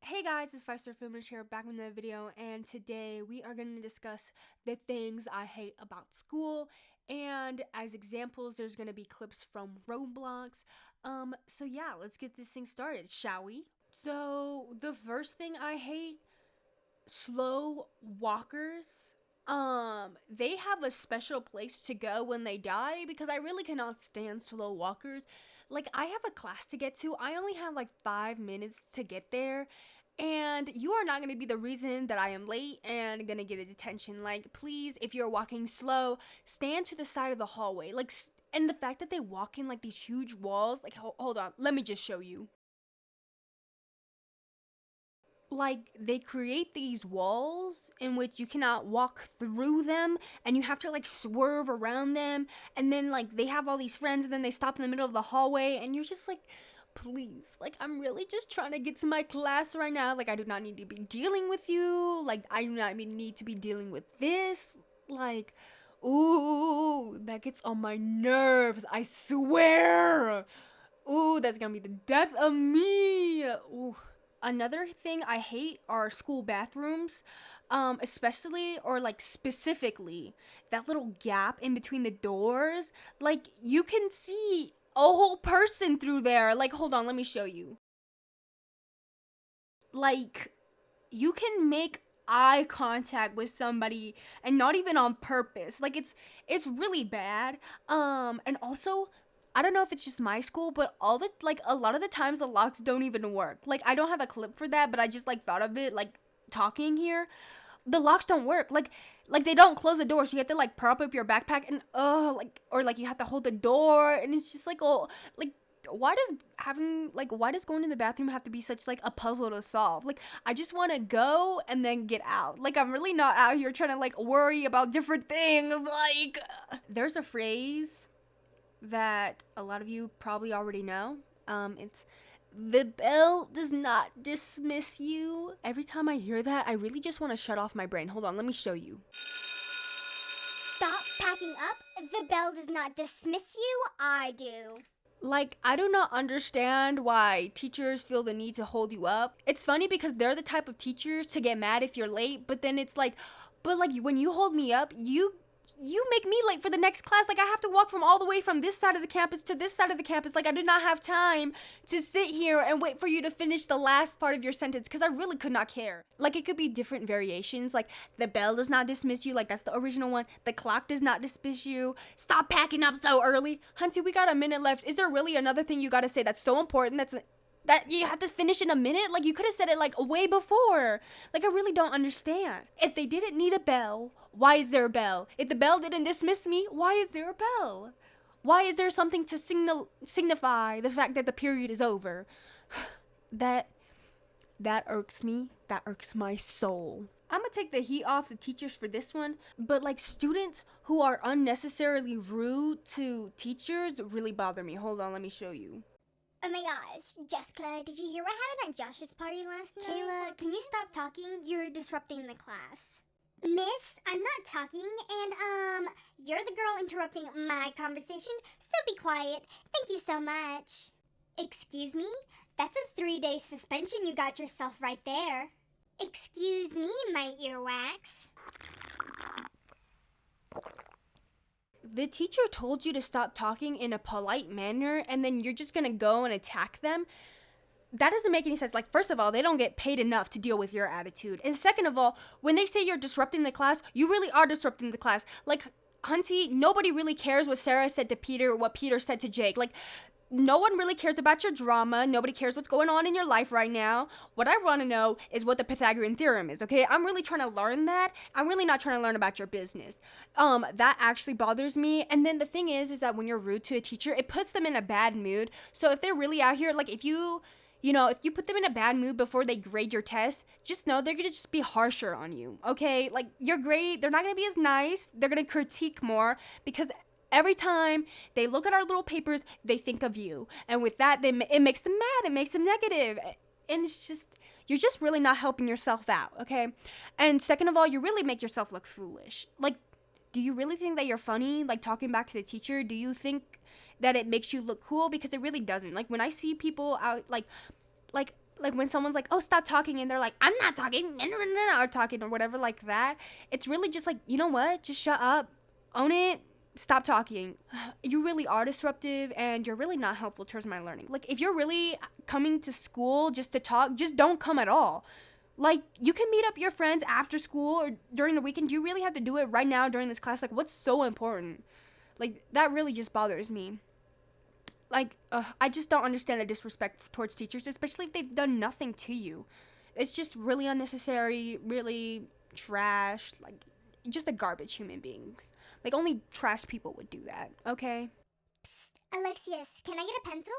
Hey guys, it's 5-Star Filmers here, back with another video, and today we are going to discuss the things I hate about school, and as examples, there's going to be clips from Roblox. So yeah, let's get this thing started, shall we? So, the first thing I hate, slow walkers. They have a special place to go when they die because I really cannot stand slow walkers. Like, I have a class to get to. I only have like 5 minutes to get there. And you are not going to be the reason that I am late and going to get a detention. Like, please, if you're walking slow, stand to the side of the hallway. Like, and the fact that they walk in like these huge walls, like, hold on, let me just show you. Like, they create these walls in which you cannot walk through them, and you have to like swerve around them, and then like they have all these friends and then they stop in the middle of the hallway and you're just like, please, like, I'm really just trying to get to my class right now. Like, I do not need to be dealing with you. Like, I do not need to be dealing with this. Like, ooh, that gets on my nerves, I swear. Ooh, that's gonna be the death of me. Ooh. Another thing I hate are school bathrooms, especially or like specifically that little gap in between the doors. Like, you can see a whole person through there. Like, hold on, let me show you. Like, you can make eye contact with somebody and not even on purpose. Like, it's really bad. And also, I don't know if it's just my school, but a lot of the times the locks don't even work. Like, I don't have a clip for that, but I just like thought of it like talking here. The locks don't work. Like they don't close the door, so you have to like prop up your backpack and or like you have to hold the door, and it's just like, oh, like, why does going to the bathroom have to be such like a puzzle to solve? Like, I just want to go and then get out. Like, I'm really not out here trying to like worry about different things. Like, there's a phrase that a lot of you probably already know. It's the bell does not dismiss you. Every time I hear that, I really just want to shut off my brain. Hold on, let me show you. Stop packing up. The bell does not dismiss you. I do. Like, I do not understand why teachers feel the need to hold you up. It's funny because they're the type of teachers to get mad if you're late, but then it's like, but like when you hold me up, you make me late for the next class. Like, I have to walk from all the way from this side of the campus to this side of the campus. Like, I do not have time to sit here and wait for you to finish the last part of your sentence because I really could not care. Like, it could be different variations. Like, the bell does not dismiss you. Like, that's the original one. The clock does not dismiss you. Stop packing up so early. Hunty, we got a minute left. Is there really another thing you got to say that's so important that you have to finish in a minute? Like, you could have said it like way before. Like, I really don't understand. If they didn't need a bell, why is there a bell? If the bell didn't dismiss me, why is there a bell? Why is there something to signify the fact that the period is over? that irks me. That irks my soul. I'm gonna take the heat off the teachers for this one, but like, students who are unnecessarily rude to teachers really bother me. Hold on, let me show you. Oh my gosh, Jessica, did you hear what happened at Josh's party last night? Kayla, can you stop talking? You're disrupting the class. Miss, I'm not talking, and you're the girl interrupting my conversation, so be quiet. Thank you so much. Excuse me? That's a 3-day suspension you got yourself right there. Excuse me, my earwax. The teacher told you to stop talking in a polite manner, and then you're just gonna go and attack them? That doesn't make any sense. Like, first of all, they don't get paid enough to deal with your attitude. And second of all, when they say you're disrupting the class, you really are disrupting the class. Like, Hunty, nobody really cares what Sarah said to Peter or what Peter said to Jake. Like, no one really cares about your drama. Nobody cares what's going on in your life right now. What I want to know is what the Pythagorean theorem is, okay? I'm really trying to learn that. I'm really not trying to learn about your business. That actually bothers me. And then the thing is that when you're rude to a teacher, it puts them in a bad mood. So if they're really out here, like, if you put them in a bad mood before they grade your test, just know they're gonna just be harsher on you, okay? Like, your grade, they're not gonna be as nice. They're gonna critique more because every time they look at our little papers, they think of you. And with that, it makes them mad. It makes them negative. And it's just, you're just really not helping yourself out, okay? And second of all, you really make yourself look foolish. Like, do you really think that you're funny, like, talking back to the teacher? Do you think that it makes you look cool? Because it really doesn't. Like, when I see people out, like like when someone's like, oh, stop talking, and they're like, I'm not talking, or talking or whatever like that, it's really just like, you know what, just shut up, own it, stop talking. You really are disruptive, and you're really not helpful towards my learning. Like, if you're really coming to school just to talk, just don't come at all. Like, you can meet up your friends after school or during the weekend. You really have to do it right now during this class? Like, what's so important? Like, that really just bothers me. Like, I just don't understand the disrespect towards teachers, especially if they've done nothing to you. It's just really unnecessary, really trash, like, just a garbage human beings. Like, only trash people would do that, okay? Psst, Alexius, can I get a pencil?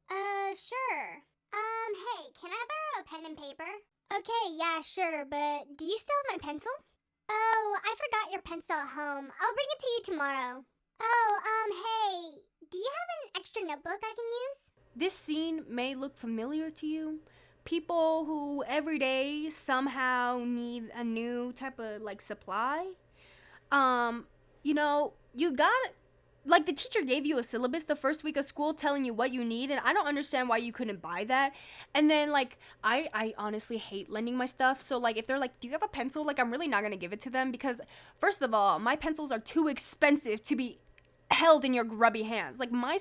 Sure. Hey, can I borrow a pen and paper? Okay, yeah, sure, but do you still have my pencil? Oh, I forgot your pencil at home. I'll bring it to you tomorrow. Oh, hey, do you have an extra notebook I can use? This scene may look familiar to you. People who every day somehow need a new type of, like, supply. You know, you got, like, the teacher gave you a syllabus the first week of school telling you what you need, and I don't understand why you couldn't buy that. And then, like, I honestly hate lending my stuff, so, like, if they're like, do you have a pencil, like, I'm really not gonna give it to them, because first of all, my pencils are too expensive to be held in your grubby hands. Like, my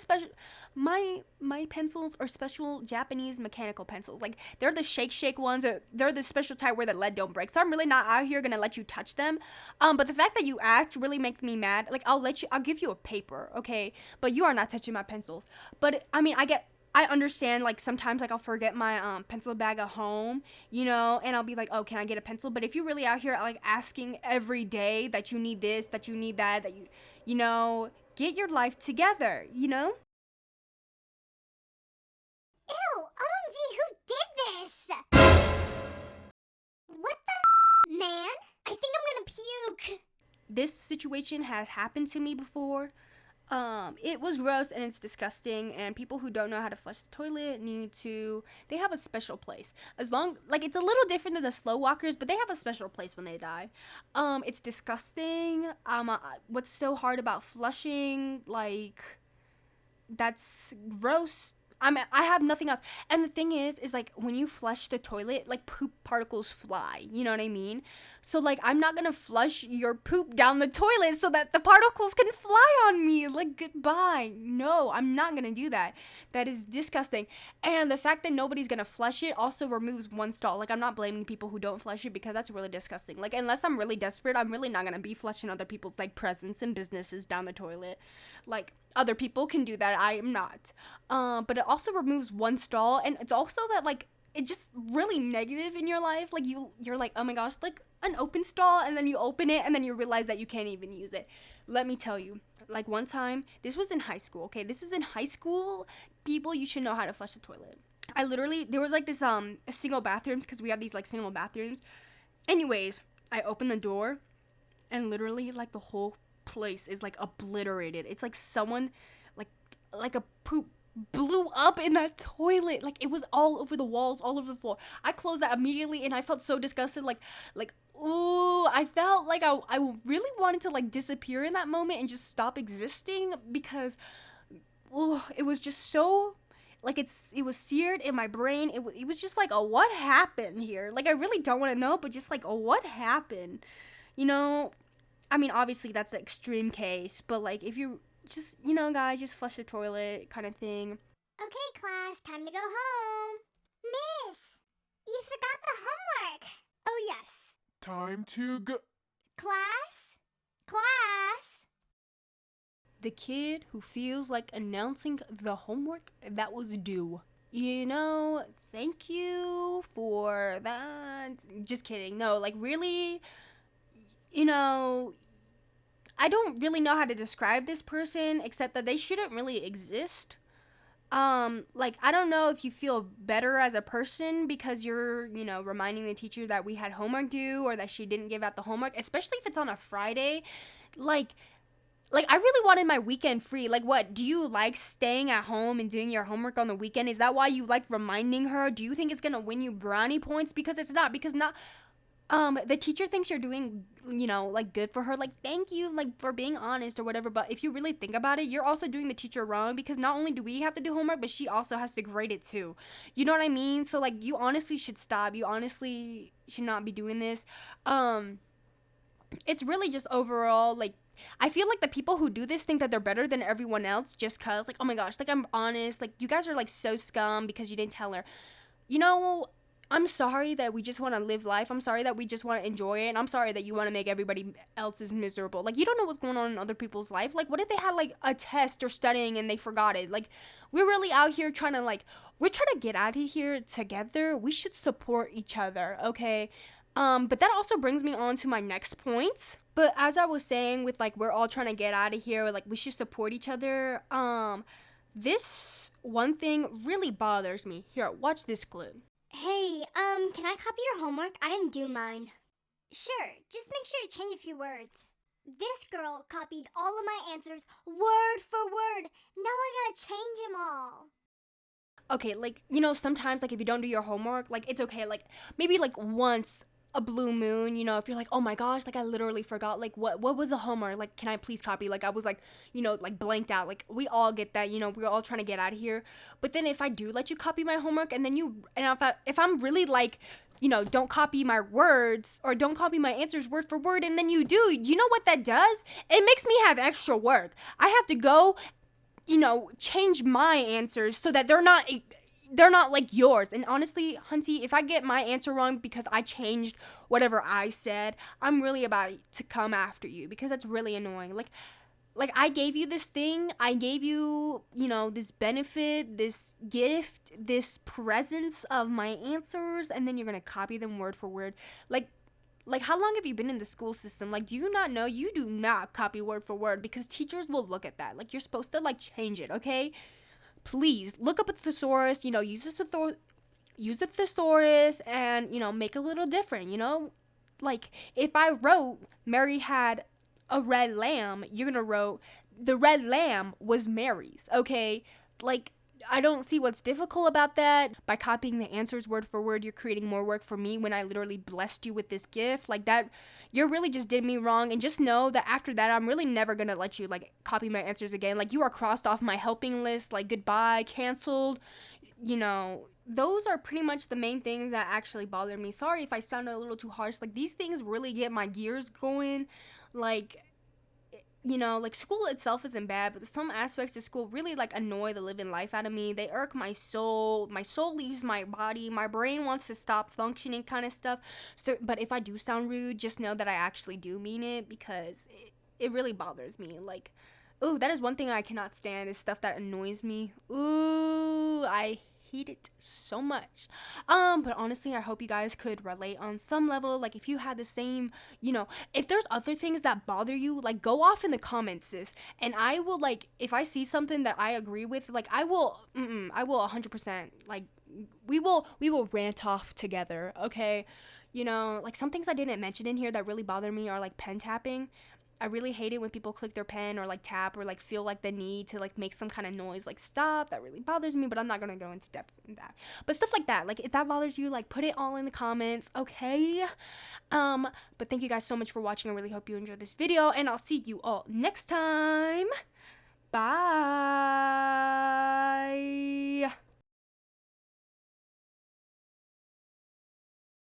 pencils are special Japanese mechanical pencils. Like, they're the shake ones, or they're the special type where the lead don't break. So I'm really not out here gonna let you touch them. But the fact that you act really makes me mad. Like, I'll give you a paper, okay? But you are not touching my pencils. But I mean, I understand, like, sometimes, like, I'll forget my pencil bag at home, you know, and I'll be like, oh, can I get a pencil? But if you're really out here, like, asking every day that you need this, that you need that you know, get your life together, you know? Ew, OMG, who did this? What the man? I think I'm gonna puke. This situation has happened to me before. It was gross and it's disgusting, and people who don't know how to flush the toilet they have a special place. Like, it's a little different than the slow walkers, but they have a special place when they die. It's disgusting. What's so hard about flushing? Like, that's gross. I have nothing else. And the thing is like, when you flush the toilet, like, poop particles fly. You know what I mean? So, like, I'm not gonna flush your poop down the toilet so that the particles can fly on me. Like, goodbye. No, I'm not gonna do that. That is disgusting. And the fact that nobody's gonna flush it also removes one stall. Like, I'm not blaming people who don't flush it, because that's really disgusting. Like, unless I'm really desperate, I'm really not gonna be flushing other people's, like, presents and businesses down the toilet. Like, other people can do that. I am not. But it also removes one stall, and it's also that, like, it's just really negative in your life. Like, you're like, oh my gosh, like, an open stall, and then you open it, and then you realize that you can't even use it. Let me tell you, like, one time, this was in high school, okay? This is in high school. People, you should know how to flush the toilet. There was, like, this, single bathrooms, because we have these, like, single bathrooms. Anyways, I opened the door, and literally, like, the whole place is, like, obliterated. It's like someone, like a poop blew up in that toilet. Like, it was all over the walls, all over the floor. I closed that immediately, and I felt so disgusted. Like, ooh, I felt like I really wanted to, like, disappear in that moment and just stop existing, because, ooh, it was just so, like, it was seared in my brain. It was just like, oh, what happened here? Like, I really don't want to know, but just like, oh, what happened? You know, I mean, obviously that's an extreme case, but, like, if you just, you know, guys, just flush the toilet kind of thing. Okay, class, time to go home. Miss, you forgot the homework. Oh, yes. Time to go. Class? The kid who feels like announcing the homework that was due. You know, thank you for that. Just kidding. No, like, really, you know, I don't really know how to describe this person, except that they shouldn't really exist. Like, I don't know if you feel better as a person because you're, you know, reminding the teacher that we had homework due, or that she didn't give out the homework, especially if it's on a Friday. Like, I really wanted my weekend free. Like, what? Do you like staying at home and doing your homework on the weekend? Is that why you like reminding her? Do you think it's gonna win you brownie points? Because it's not. Because not. the teacher thinks you're doing, like good for her, like thank you, like for being honest or whatever. But if you really think about it, you're also doing the teacher wrong, because not only do we have to do homework, but she also has to grade it too. You know what I mean? So like, you honestly should stop. You honestly should not be doing this. um it's really just overall, like, I feel like the people who do this think that they're better than everyone else just cuz, like, oh my gosh, like, I'm honest, like, you guys are like so scum because you didn't tell her. you know I'm sorry that we just want to live life. I'm sorry that we just want to enjoy it. And I'm sorry that you want to make everybody else's miserable. Like, you don't know what's going on in other people's life. Like, what if they had like a test or studying and they forgot it? Like, we're really out here trying to, like, we're trying to get out of here together. We should support each other, okay? But that also brings me on to my next point. But as I was saying, with like, we're all trying to get out of here, like, we should support each other. This one thing really bothers me. Here, watch this clip. Hey, can I copy your homework? I didn't do mine. Sure, just make sure to change a few words. This girl copied all of my answers word for word. Now I gotta change them all. Okay, like, sometimes, like, if you don't do your homework, like, it's okay. Like, maybe, like, once a blue moon, if you're like, oh my gosh, like, I literally forgot, like, what was the homework? Like, can I please copy? Like, I was, like, like, blanked out. Like, we all get that, we're all trying to get out of here. But then if I do let you copy my homework, and then if I'm really, like, don't copy my words or don't copy my answers word for word, and then you do, you know what that does? It makes me have extra work. I have to go, change my answers so that they're not like yours. And honestly, Hunty, if I get my answer wrong because I changed whatever I said, I'm really about to come after you, because that's really annoying. Like, I gave you this thing, I gave you, this benefit, this gift, this presence of my answers, and then you're gonna copy them word for word. Like, how long have you been in the school system? Like, do you not know you do not copy word for word, because teachers will look at that. Like, you're supposed to, like, change it, okay? Please look up a thesaurus, use a thesaurus and, make a little different, Like, if I wrote Mary had a red lamb, you're gonna wrote the red lamb was Mary's, okay? Like, I don't see what's difficult about that. By copying the answers word for word, you're creating more work for me when I literally blessed you with this gift. Like, that, you really just did me wrong. And just know that after that, I'm really never gonna let you, like, copy my answers again. Like, you are crossed off my helping list. Like, goodbye, canceled. Those are pretty much the main things that actually bother me. Sorry if I sounded a little too harsh. Like, these things really get my gears going. Like, like, school itself isn't bad, but some aspects of school really, like, annoy the living life out of me. They irk my soul. My soul leaves my body. My brain wants to stop functioning, kind of stuff. So, but if I do sound rude, just know that I actually do mean it, because it really bothers me. Like, ooh, that is one thing I cannot stand, is stuff that annoys me. Ooh, I hate it so much. But honestly, I hope you guys could relate on some level. Like, if you had the same, if there's other things that bother you, like, go off in the comments, sis. And I will, like, if I see something that I agree with, like, I will 100%, like, we will rant off together, okay? Like, some things I didn't mention in here that really bother me are, like, pen tapping. I really hate it when people click their pen or, like, tap or, like, feel like the need to, like, make some kind of noise. Like, stop. That really bothers me, but I'm not gonna go into depth in that. But stuff like that, like, if that bothers you, like, put it all in the comments, okay? But thank you guys so much for watching. I really hope you enjoyed this video, and I'll see you all next time. Bye.